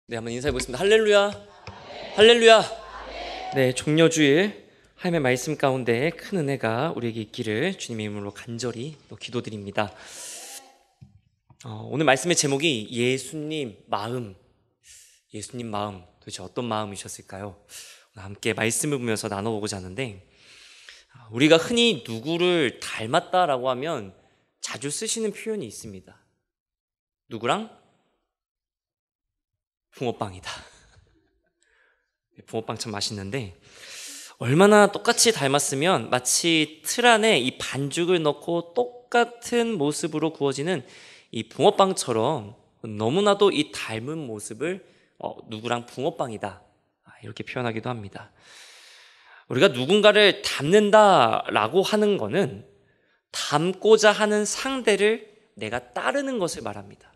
네, 한번 인사해 보겠습니다. 할렐루야, 할렐루야. 네, 종려주일 하나님의 말씀 가운데 큰 은혜가 우리에게 있기를 주님의 이름으로 간절히 또 기도드립니다. 오늘 말씀의 제목이 예수님 마음. 도대체 어떤 마음이셨을까요? 오늘 함께 말씀을 보면서 나눠보고자 하는데, 우리가 흔히 누구를 닮았다라고 하면 자주 쓰시는 표현이 있습니다. 누구랑? 붕어빵이다. 붕어빵 참 맛있는데, 얼마나 똑같이 닮았으면 마치 틀 안에 이 반죽을 넣고 똑같은 모습으로 구워지는 이 붕어빵처럼 너무나도 이 닮은 모습을 누구랑 붕어빵이다, 이렇게 표현하기도 합니다. 우리가 누군가를 닮는다라고 하는 거는 닮고자 하는 상대를 내가 따르는 것을 말합니다.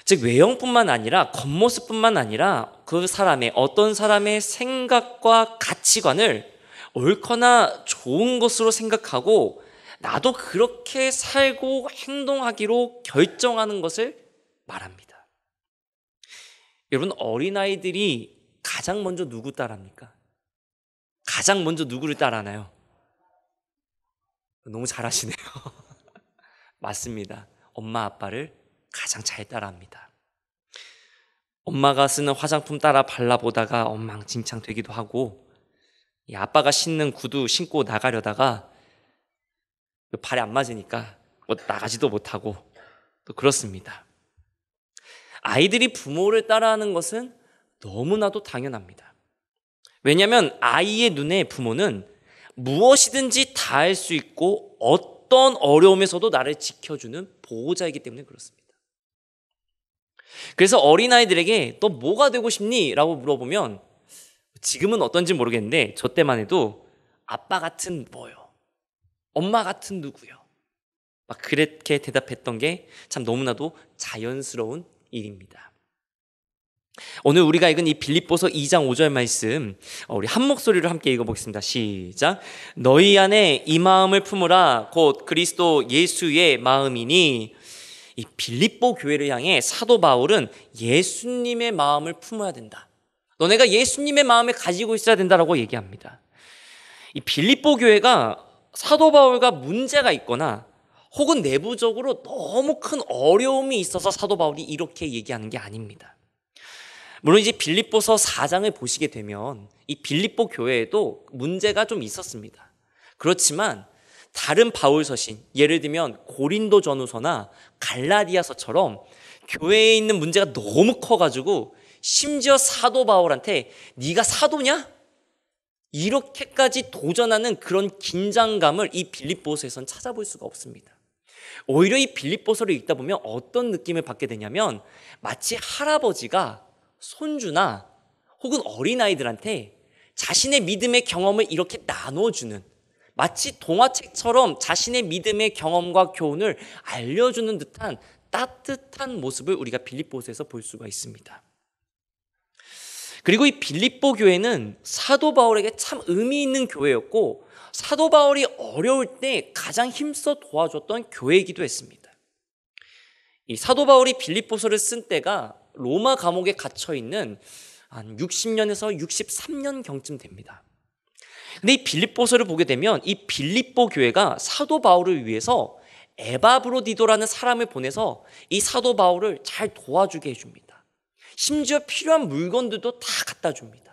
즉 외형뿐만 아니라 겉모습뿐만 아니라 그 사람의 어떤 사람의 생각과 가치관을 옳거나 좋은 것으로 생각하고 나도 그렇게 살고 행동하기로 결정하는 것을 말합니다. 여러분, 어린아이들이 가장 먼저 누구 따라합니까? 가장 먼저 누구를 따라하나요? 너무 잘하시네요. 맞습니다. 엄마 아빠를 가장 잘 따라합니다. 엄마가 쓰는 화장품 따라 발라보다가 엉망진창 되기도 하고, 아빠가 신는 구두 신고 나가려다가 발에 안 맞으니까 나가지도 못하고 또 그렇습니다. 아이들이 부모를 따라하는 것은 너무나도 당연합니다. 왜냐하면 아이의 눈에 부모는 무엇이든지 다 할 수 있고 어떤 어려움에서도 나를 지켜주는 보호자이기 때문에 그렇습니다. 그래서 어린아이들에게 너 뭐가 되고 싶니? 라고 물어보면 지금은 어떤지 모르겠는데 저 때만 해도 아빠 같은 뭐요? 엄마 같은 누구요? 막 그렇게 대답했던 게 참 너무나도 자연스러운 일입니다. 오늘 우리가 읽은 이 빌립보서 2장 5절 말씀, 우리 한 목소리로 함께 읽어보겠습니다. 시작. 너희 안에 이 마음을 품으라 곧 그리스도 예수의 마음이니. 이 빌립보 교회를 향해 사도 바울은 예수님의 마음을 품어야 된다, 너네가 예수님의 마음을 가지고 있어야 된다라고 얘기합니다. 이 빌립보 교회가 사도 바울과 문제가 있거나 혹은 내부적으로 너무 큰 어려움이 있어서 사도 바울이 이렇게 얘기하는 게 아닙니다. 물론 이제 빌립보서 4장을 보시게 되면 이 빌립보 교회에도 문제가 좀 있었습니다. 그렇지만 다른 바울 서신, 예를 들면 고린도 전후서나 갈라디아서처럼 교회에 있는 문제가 너무 커가지고 심지어 사도 바울한테 네가 사도냐? 이렇게까지 도전하는 그런 긴장감을 이 빌립보서에선 찾아볼 수가 없습니다. 오히려 이 빌립보서를 읽다 보면 어떤 느낌을 받게 되냐면 마치 할아버지가 손주나 혹은 어린아이들한테 자신의 믿음의 경험을 이렇게 나눠주는, 마치 동화책처럼 자신의 믿음의 경험과 교훈을 알려주는 듯한 따뜻한 모습을 우리가 빌립보서에서 볼 수가 있습니다. 그리고 이 빌립보 교회는 사도 바울에게 참 의미 있는 교회였고 사도 바울이 어려울 때 가장 힘써 도와줬던 교회이기도 했습니다. 이 사도 바울이 빌립보서를 쓴 때가 로마 감옥에 갇혀있는 한 60년에서 63년경쯤 됩니다. 근데 이 빌립보서를 보게 되면 이 빌립보 교회가 사도 바울을 위해서 에바브로디도라는 사람을 보내서 이 사도 바울을 잘 도와주게 해줍니다. 심지어 필요한 물건들도 다 갖다 줍니다.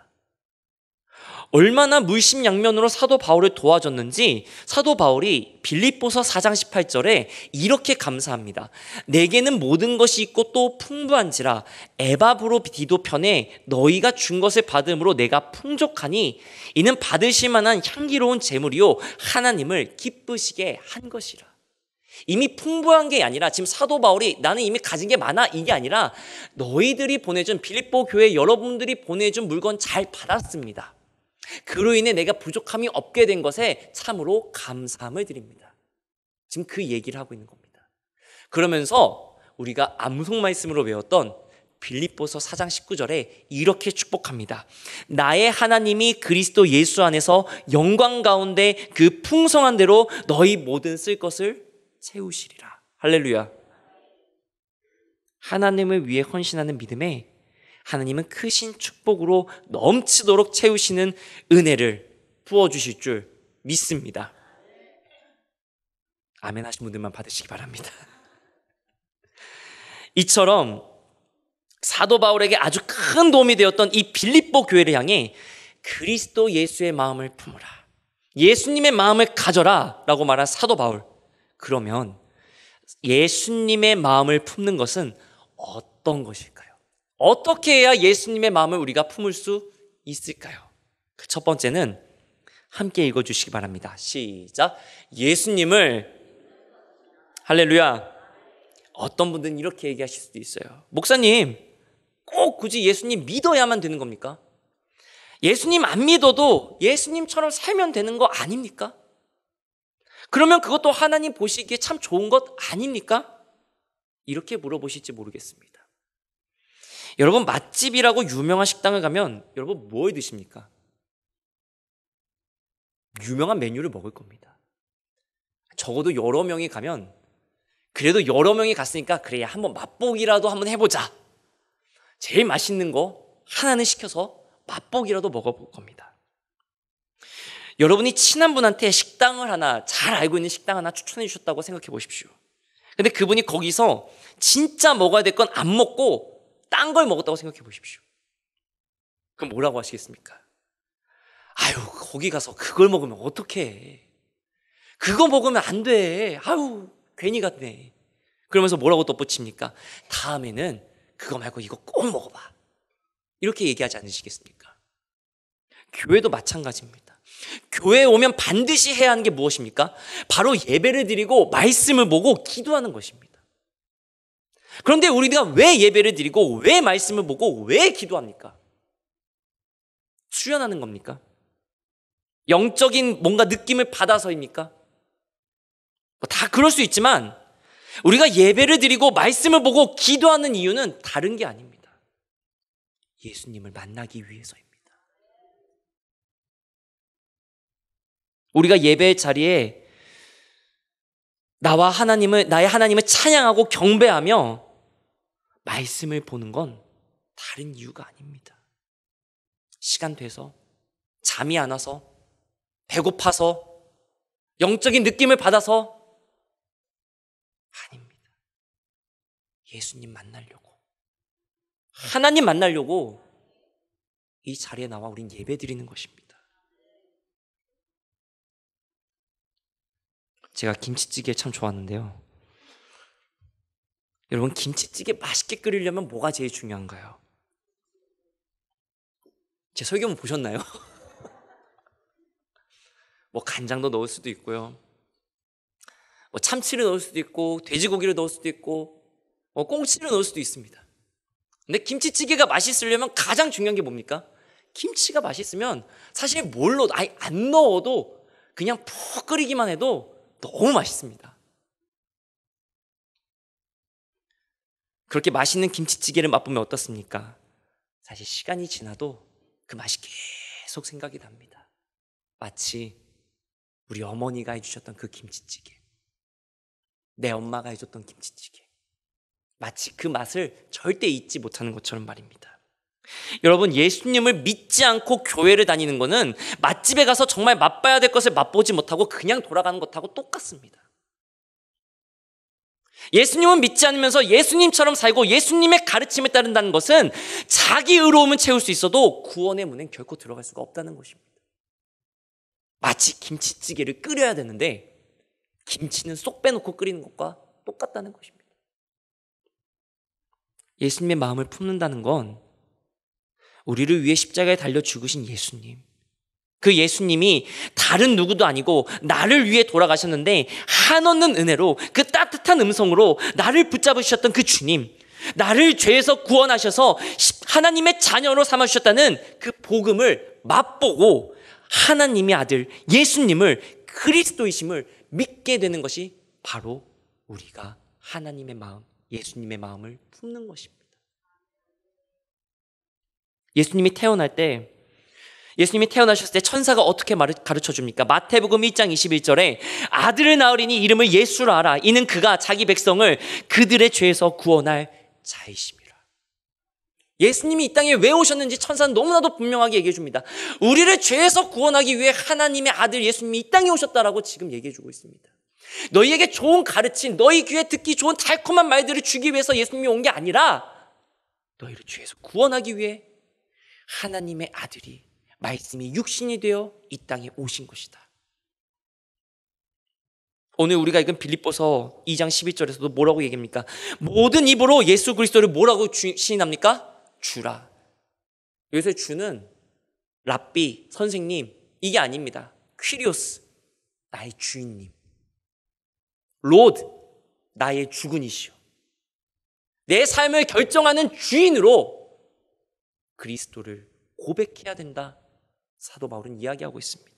얼마나 물심양면으로 사도 바울을 도와줬는지 사도 바울이 빌립보서 4장 18절에 이렇게 감사합니다. 내게는 모든 것이 있고 또 풍부한지라 에바브로디도 편에 너희가 준 것을 받음으로 내가 풍족하니 이는 받으실 만한 향기로운 제물이요 하나님을 기쁘시게 한 것이라. 이미 풍부한 게 아니라 지금 사도 바울이 나는 이미 가진 게 많아 이게 아니라 너희들이 보내준, 빌립보 교회 여러분들이 보내준 물건 잘 받았습니다. 그로 인해 내가 부족함이 없게 된 것에 참으로 감사함을 드립니다. 지금 그 얘기를 하고 있는 겁니다. 그러면서 우리가 암송 말씀으로 외웠던 빌립보서 4장 19절에 이렇게 축복합니다. 나의 하나님이 그리스도 예수 안에서 영광 가운데 그 풍성한 대로 너희 모든 쓸 것을 채우시리라. 할렐루야. 하나님을 위해 헌신하는 믿음에 하나님은 크신 축복으로 넘치도록 채우시는 은혜를 부어주실 줄 믿습니다. 아멘 하신 분들만 받으시기 바랍니다. 이처럼 사도 바울에게 아주 큰 도움이 되었던 이 빌립보 교회를 향해 그리스도 예수의 마음을 품으라, 예수님의 마음을 가져라 라고 말한 사도 바울. 그러면 예수님의 마음을 품는 것은 어떤 것일까요? 어떻게 해야 예수님의 마음을 우리가 품을 수 있을까요? 그 첫 번째는 함께 읽어주시기 바랍니다. 시작. 예수님을, 할렐루야. 어떤 분들은 이렇게 얘기하실 수도 있어요. 목사님, 꼭 굳이 예수님 믿어야만 되는 겁니까? 예수님 안 믿어도 예수님처럼 살면 되는 거 아닙니까? 그러면 그것도 하나님 보시기에 참 좋은 것 아닙니까? 이렇게 물어보실지 모르겠습니다. 여러분, 맛집이라고 유명한 식당을 가면 여러분 뭘 드십니까? 유명한 메뉴를 먹을 겁니다. 적어도 여러 명이 가면, 그래도 여러 명이 갔으니까 그래야 한번 맛보기라도 한번 해보자. 제일 맛있는 거 하나는 시켜서 맛보기라도 먹어볼 겁니다. 여러분이 친한 분한테 식당을 하나, 잘 알고 있는 식당 하나 추천해 주셨다고 생각해 보십시오. 근데 그분이 거기서 진짜 먹어야 될 건 안 먹고 딴 걸 먹었다고 생각해 보십시오. 그럼 뭐라고 하시겠습니까? 아유, 거기 가서 그걸 먹으면 어떡해. 그거 먹으면 안 돼. 아유, 괜히 갔네. 그러면서 뭐라고 덧붙입니까? 다음에는 그거 말고 이거 꼭 먹어봐. 이렇게 얘기하지 않으시겠습니까? 교회도 마찬가지입니다. 교회에 오면 반드시 해야 하는 게 무엇입니까? 바로 예배를 드리고 말씀을 보고 기도하는 것입니다. 그런데 우리가 왜 예배를 드리고 왜 말씀을 보고 왜 기도합니까? 수련하는 겁니까? 영적인 뭔가 느낌을 받아서입니까? 다 그럴 수 있지만 우리가 예배를 드리고 말씀을 보고 기도하는 이유는 다른 게 아닙니다. 예수님을 만나기 위해서입니다. 우리가 예배의 자리에 나의 하나님을 찬양하고 경배하며 말씀을 보는 건 다른 이유가 아닙니다. 시간 돼서, 잠이 안 와서, 배고파서, 영적인 느낌을 받아서 아닙니다. 예수님 만나려고, 하나님 만나려고 이 자리에 나와 우린 예배 드리는 것입니다. 제가 김치찌개 참 좋아하는데요. 여러분, 김치찌개 맛있게 끓이려면 뭐가 제일 중요한가요? 제 설교문 보셨나요? 뭐 간장도 넣을 수도 있고요, 뭐 참치를 넣을 수도 있고, 돼지고기를 넣을 수도 있고, 꽁치를 넣을 수도 있습니다. 근데 김치찌개가 맛있으려면 가장 중요한 게 뭡니까? 김치가 맛있으면 사실 뭘 넣어도, 아예 안 넣어도 그냥 푹 끓이기만 해도 너무 맛있습니다. 그렇게 맛있는 김치찌개를 맛보면 어떻습니까? 사실 시간이 지나도 그 맛이 계속 생각이 납니다. 마치 우리 어머니가 해주셨던 그 김치찌개, 내 엄마가 해줬던 김치찌개, 마치 그 맛을 절대 잊지 못하는 것처럼 말입니다. 여러분, 예수님을 믿지 않고 교회를 다니는 것은 맛집에 가서 정말 맛봐야 될 것을 맛보지 못하고 그냥 돌아가는 것하고 똑같습니다. 예수님은 믿지 않으면서 예수님처럼 살고 예수님의 가르침에 따른다는 것은 자기 의로움은 채울 수 있어도 구원의 문엔 결코 들어갈 수가 없다는 것입니다. 마치 김치찌개를 끓여야 되는데 김치는 쏙 빼놓고 끓이는 것과 똑같다는 것입니다. 예수님의 마음을 품는다는 건 우리를 위해 십자가에 달려 죽으신 예수님, 그 예수님이 다른 누구도 아니고 나를 위해 돌아가셨는데 한없는 은혜로 그 따뜻한 음성으로 나를 붙잡으셨던 그 주님, 나를 죄에서 구원하셔서 하나님의 자녀로 삼아주셨다는 그 복음을 맛보고 하나님의 아들 예수님을, 그리스도이심을 믿게 되는 것이 바로 우리가 하나님의 마음, 예수님의 마음을 품는 것입니다. 예수님이 태어나셨을 때 천사가 어떻게 가르쳐 줍니까? 마태복음 1장 21절에 아들을 낳으리니 이름을 예수라 하라. 이는 그가 자기 백성을 그들의 죄에서 구원할 자이심이라. 예수님이 이 땅에 왜 오셨는지 천사는 너무나도 분명하게 얘기해 줍니다. 우리를 죄에서 구원하기 위해 하나님의 아들 예수님이 이 땅에 오셨다라고 지금 얘기해 주고 있습니다. 너희에게 좋은 가르침, 너희 귀에 듣기 좋은 달콤한 말들을 주기 위해서 예수님이 온 게 아니라 너희를 죄에서 구원하기 위해 하나님의 아들이 말씀이 육신이 되어 이 땅에 오신 것이다. 오늘 우리가 읽은 빌립보서 2장 12절에서도 뭐라고 얘기합니까? 모든 입으로 예수 그리스도를 뭐라고 시인합니까? 주라. 여기서의 주는 랍비, 선생님 이게 아닙니다. 퀴리오스, 나의 주인님. 로드, 나의 주군이시오. 내 삶을 결정하는 주인으로 그리스도를 고백해야 된다. 사도 바울은 이야기하고 있습니다.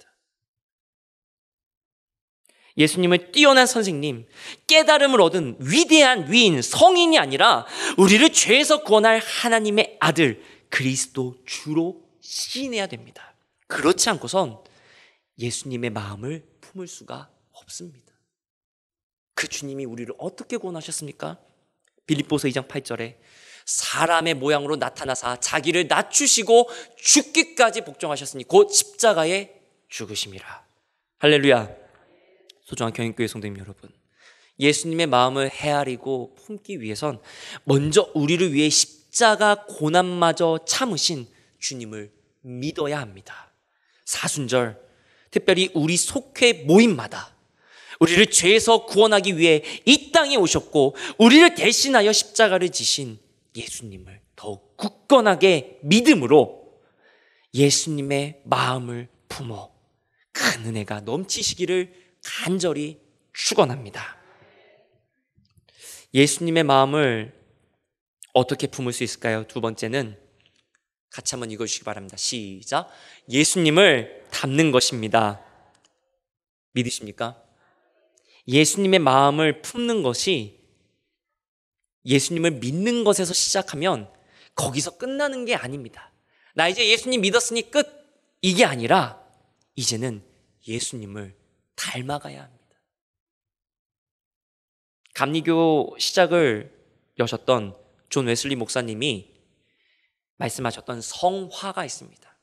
예수님을 뛰어난 선생님, 깨달음을 얻은 위대한 위인, 성인이 아니라 우리를 죄에서 구원할 하나님의 아들 그리스도 주로 시인해야 됩니다. 그렇지 않고선 예수님의 마음을 품을 수가 없습니다. 그 주님이 우리를 어떻게 구원하셨습니까? 빌립보서 2장 8절에 사람의 모양으로 나타나사 자기를 낮추시고 죽기까지 복종하셨으니 곧 십자가에 죽으심이라. 할렐루야. 소중한 경인교회 성도님 여러분, 예수님의 마음을 헤아리고 품기 위해선 먼저 우리를 위해 십자가 고난마저 참으신 주님을 믿어야 합니다. 사순절, 특별히 우리 속회 모임마다 우리를 죄에서 구원하기 위해 이 땅에 오셨고 우리를 대신하여 십자가를 지신 예수님을 더욱 굳건하게 믿음으로 예수님의 마음을 품어 큰 은혜가 넘치시기를 간절히 축원합니다. 예수님의 마음을 어떻게 품을 수 있을까요? 두 번째는 같이 한번 읽어주시기 바랍니다. 시작. 예수님을 닮는 것입니다. 믿으십니까? 예수님의 마음을 품는 것이 예수님을 믿는 것에서 시작하면 거기서 끝나는 게 아닙니다. 나 이제 예수님 믿었으니 끝! 이게 아니라 이제는 예수님을 닮아가야 합니다. 감리교 시작을 여셨던 존 웨슬리 목사님이 말씀하셨던 성화가 있습니다.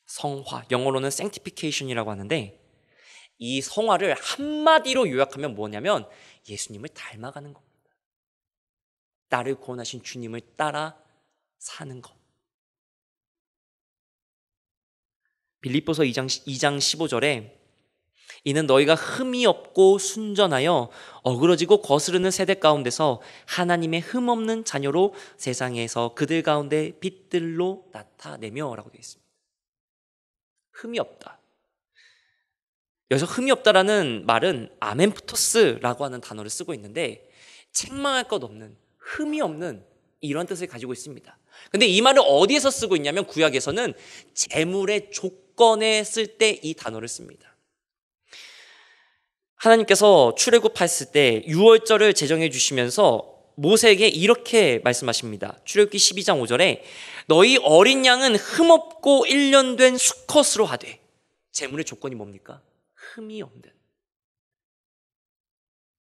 성화, 영어로는 sanctification이라고 하는데 이 성화를 한마디로 요약하면 뭐냐면 예수님을 닮아가는 겁니다. 나를 구원하신 주님을 따라 사는 것. 빌립보서 2장 15절에 이는 너희가 흠이 없고 순전하여 어그러지고 거스르는 세대 가운데서 하나님의 흠 없는 자녀로 세상에서 그들 가운데 빛들로 나타내며 라고 되어 있습니다. 흠이 없다. 여기서 흠이 없다라는 말은 아멘푸토스라고 하는 단어를 쓰고 있는데 책망할 것 없는, 흠이 없는 이런 뜻을 가지고 있습니다. 근데 이 말을 어디에서 쓰고 있냐면 구약에서는 재물의 조건에 쓸 때 이 단어를 씁니다. 하나님께서 출애굽했을 때 유월절을 제정해 주시면서 모세에게 이렇게 말씀하십니다. 출애굽기 12장 5절에 너희 어린 양은 흠없고 1년 된 수컷으로 하되. 재물의 조건이 뭡니까? 흠이 없는,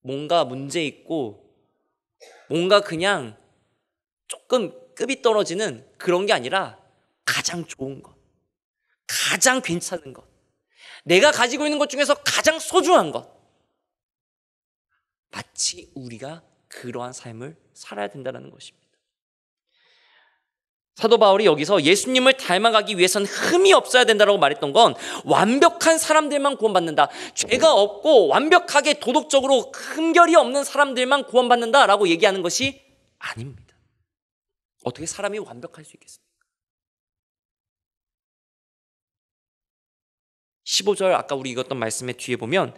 뭔가 문제 있고 뭔가 그냥 조금 급이 떨어지는 그런 게 아니라 가장 좋은 것, 가장 괜찮은 것, 내가 가지고 있는 것 중에서 가장 소중한 것, 마치 우리가 그러한 삶을 살아야 된다는 것입니다. 사도 바울이 여기서 예수님을 닮아가기 위해서는 흠이 없어야 된다고 말했던 건 완벽한 사람들만 구원받는다, 죄가 없고 완벽하게 도덕적으로 흠결이 없는 사람들만 구원받는다라고 얘기하는 것이 아닙니다. 어떻게 사람이 완벽할 수 있겠습니까? 15절 아까 우리 읽었던 말씀의 뒤에 보면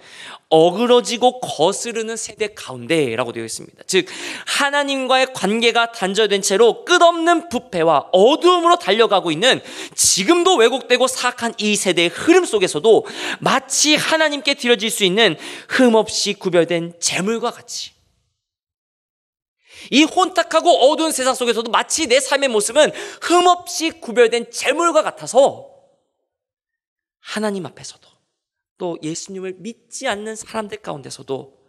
어그러지고 거스르는 세대 가운데라고 되어 있습니다. 즉 하나님과의 관계가 단절된 채로 끝없는 부패와 어두움으로 달려가고 있는, 지금도 왜곡되고 사악한 이 세대의 흐름 속에서도 마치 하나님께 드려질 수 있는 흠없이 구별된 재물과 같이, 이 혼탁하고 어두운 세상 속에서도 마치 내 삶의 모습은 흠없이 구별된 재물과 같아서 하나님 앞에서도 또 예수님을 믿지 않는 사람들 가운데서도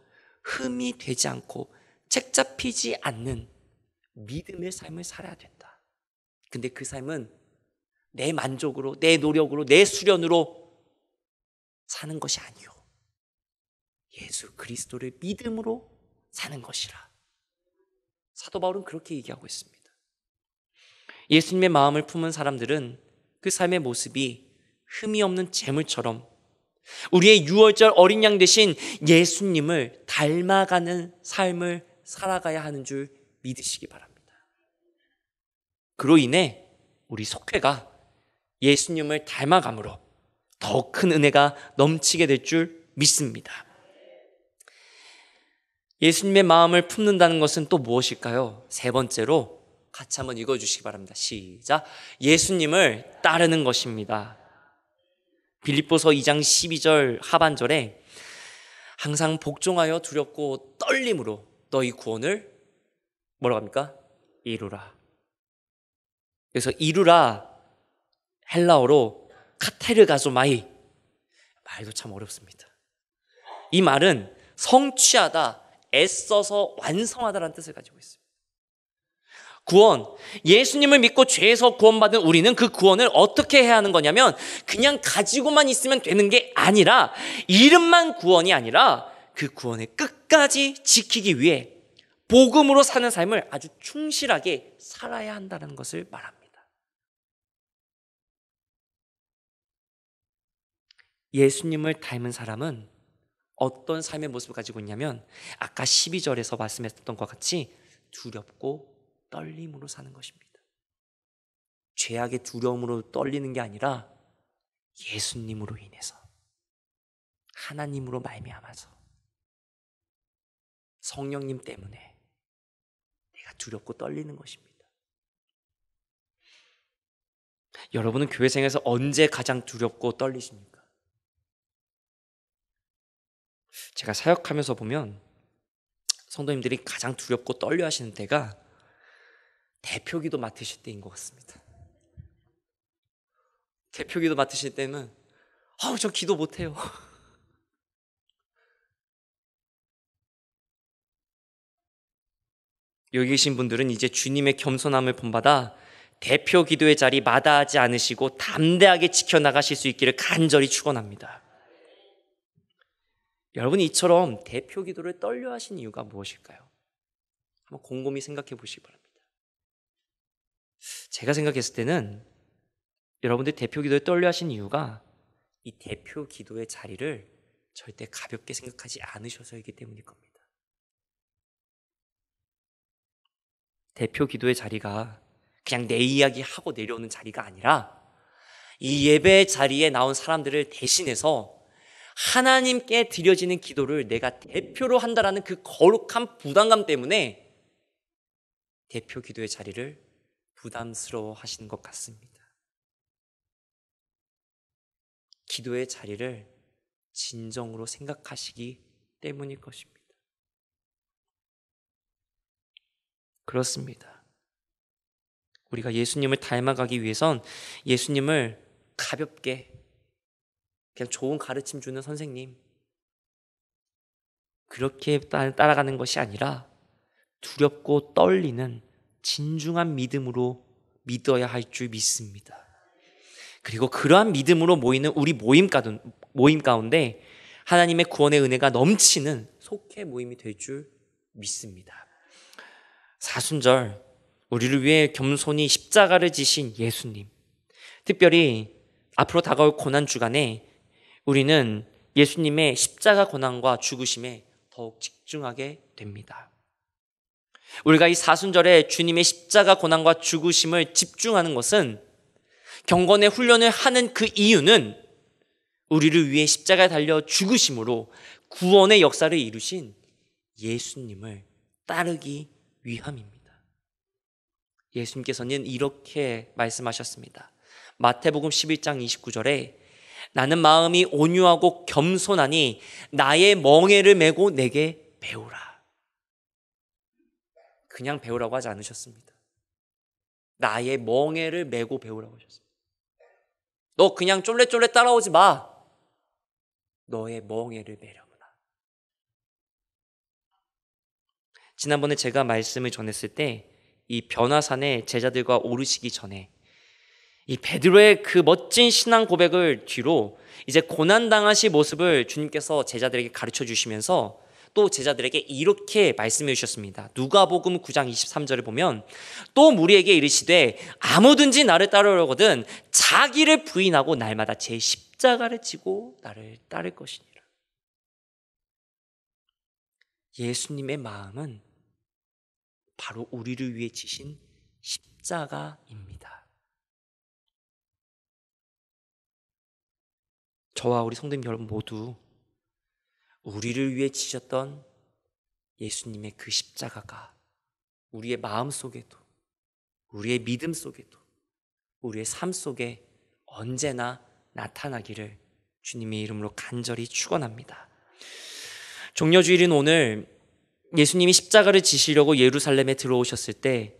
흠이 되지 않고 책 잡히지 않는 믿음의 삶을 살아야 된다. 근데 그 삶은 내 만족으로, 내 노력으로, 내 수련으로 사는 것이 아니요, 예수 그리스도를 믿음으로 사는 것이라. 사도 바울은 그렇게 얘기하고 있습니다. 예수님의 마음을 품은 사람들은 그 삶의 모습이 흠이 없는 재물처럼 우리의 유월절 어린 양 되신 예수님을 닮아가는 삶을 살아가야 하는 줄 믿으시기 바랍니다. 그로 인해 우리 속회가 예수님을 닮아감으로 더 큰 은혜가 넘치게 될 줄 믿습니다. 예수님의 마음을 품는다는 것은 또 무엇일까요? 세 번째로 같이 한번 읽어주시기 바랍니다. 시작. 예수님을 따르는 것입니다. 빌립보서 2장 12절 하반절에 항상 복종하여 두렵고 떨림으로 너희 구원을 뭐라고 합니까? 이루라. 그래서 이루라, 헬라어로 카테르가조마이, 말도 참 어렵습니다. 이 말은 성취하다, 애써서 완성하다라는 뜻을 가지고 있습니다. 구원, 예수님을 믿고 죄에서 구원받은 우리는 그 구원을 어떻게 해야 하는 거냐면 그냥 가지고만 있으면 되는 게 아니라, 이름만 구원이 아니라 그 구원을 끝까지 지키기 위해 복음으로 사는 삶을 아주 충실하게 살아야 한다는 것을 말합니다. 예수님을 닮은 사람은 어떤 삶의 모습을 가지고 있냐면 아까 12절에서 말씀했던 것 같이 두렵고 떨림으로 사는 것입니다. 죄악의 두려움으로 떨리는 게 아니라 예수님으로 인해서, 하나님으로 말미암아서, 성령님 때문에 내가 두렵고 떨리는 것입니다. 여러분은 교회 생활에서 언제 가장 두렵고 떨리십니까? 제가 사역하면서 보면 성도님들이 가장 두렵고 떨려 하시는 때가 대표기도 맡으실 때인 것 같습니다. 대표기도 맡으실 때는 저 기도 못해요. 여기 계신 분들은 이제 주님의 겸손함을 본받아 대표 기도의 자리 마다하지 않으시고 담대하게 지켜나가실 수 있기를 간절히 축원합니다. 여러분이 이처럼 대표 기도를 떨려 하신 이유가 무엇일까요? 한번 곰곰이 생각해 보시기 바랍니다. 제가 생각했을 때는 여러분들 대표 기도에 떨려 하신 이유가 이 대표 기도의 자리를 절대 가볍게 생각하지 않으셔서이기 때문일 겁니다. 대표 기도의 자리가 그냥 내 이야기 하고 내려오는 자리가 아니라 이 예배 자리에 나온 사람들을 대신해서 하나님께 드려지는 기도를 내가 대표로 한다라는 그 거룩한 부담감 때문에 대표 기도의 자리를 부담스러워 하시는 것 같습니다. 기도의 자리를 진정으로 생각하시기 때문일 것입니다. 그렇습니다. 우리가 예수님을 닮아가기 위해선 예수님을 가볍게 그냥 좋은 가르침 주는 선생님, 그렇게 따라가는 것이 아니라 두렵고 떨리는 진중한 믿음으로 믿어야 할 줄 믿습니다. 그리고 그러한 믿음으로 모이는 우리 모임 가운데 하나님의 구원의 은혜가 넘치는 속회 모임이 될 줄 믿습니다. 사순절, 우리를 위해 겸손히 십자가를 지신 예수님, 특별히 앞으로 다가올 고난 주간에 우리는 예수님의 십자가 고난과 죽으심에 더욱 집중하게 됩니다. 우리가 이 사순절에 주님의 십자가 고난과 죽으심을 집중하는 것은, 경건의 훈련을 하는 그 이유는 우리를 위해 십자가에 달려 죽으심으로 구원의 역사를 이루신 예수님을 따르기 위함입니다. 예수님께서는 이렇게 말씀하셨습니다. 마태복음 11장 29절에 나는 마음이 온유하고 겸손하니 나의 멍에를 메고 내게 배우라. 그냥 배우라고 하지 않으셨습니다. 나의 멍에를 메고 배우라고 하셨습니다. 너 그냥 쫄래쫄래 따라오지 마. 너의 멍에를 메려구나. 지난번에 제가 말씀을 전했을 때 이 변화산에 제자들과 오르시기 전에 이 베드로의 그 멋진 신앙 고백을 뒤로 이제 고난당하신 모습을 주님께서 제자들에게 가르쳐 주시면서 또 제자들에게 이렇게 말씀해 주셨습니다. 누가복음 9장 23절을 보면 또 무리에게 이르시되 아무든지 나를 따르려거든 자기를 부인하고 날마다 제 십자가를 지고 나를 따를 것이니라. 예수님의 마음은 바로 우리를 위해 지신 십자가입니다. 저와 우리 성도님 여러분 모두 우리를 위해 지셨던 예수님의 그 십자가가 우리의 마음 속에도, 우리의 믿음 속에도, 우리의 삶 속에 언제나 나타나기를 주님의 이름으로 간절히 축원합니다. 종려주일인 오늘 예수님이 십자가를 지시려고 예루살렘에 들어오셨을 때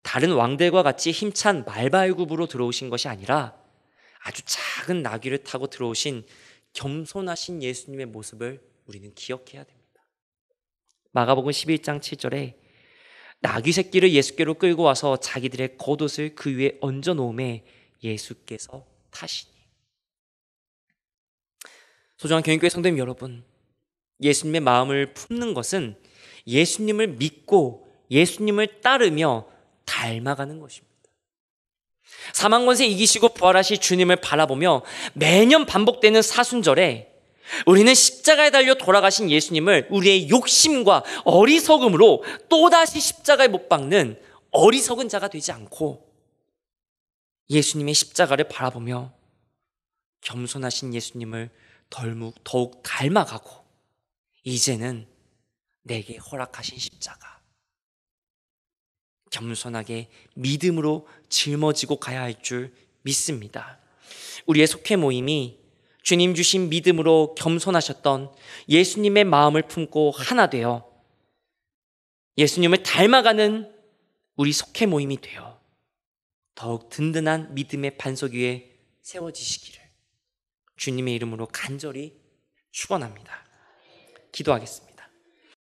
다른 왕들과 같이 힘찬 말발굽으로 들어오신 것이 아니라 아주 작은 나귀를 타고 들어오신 겸손하신 예수님의 모습을 우리는 기억해야 됩니다. 마가복음 11장 7절에 나귀 새끼를 예수께로 끌고 와서 자기들의 겉옷을 그 위에 얹어 놓음에 예수께서 타시니. 소중한 교인교회 성도님 여러분, 예수님의 마음을 품는 것은 예수님을 믿고 예수님을 따르며 닮아가는 것입니다. 사망권세 이기시고 부활하실 주님을 바라보며 매년 반복되는 사순절에 우리는 십자가에 달려 돌아가신 예수님을 우리의 욕심과 어리석음으로 또다시 십자가에 못 박는 어리석은 자가 되지 않고 예수님의 십자가를 바라보며 겸손하신 예수님을 더욱 닮아가고 이제는 내게 허락하신 십자가 겸손하게 믿음으로 짊어지고 가야 할 줄 믿습니다. 우리의 속회 모임이 주님 주신 믿음으로 겸손하셨던 예수님의 마음을 품고 하나 되어 예수님을 닮아가는 우리 속회 모임이 되어 더욱 든든한 믿음의 반석 위에 세워지시기를 주님의 이름으로 간절히 축원합니다. 기도하겠습니다.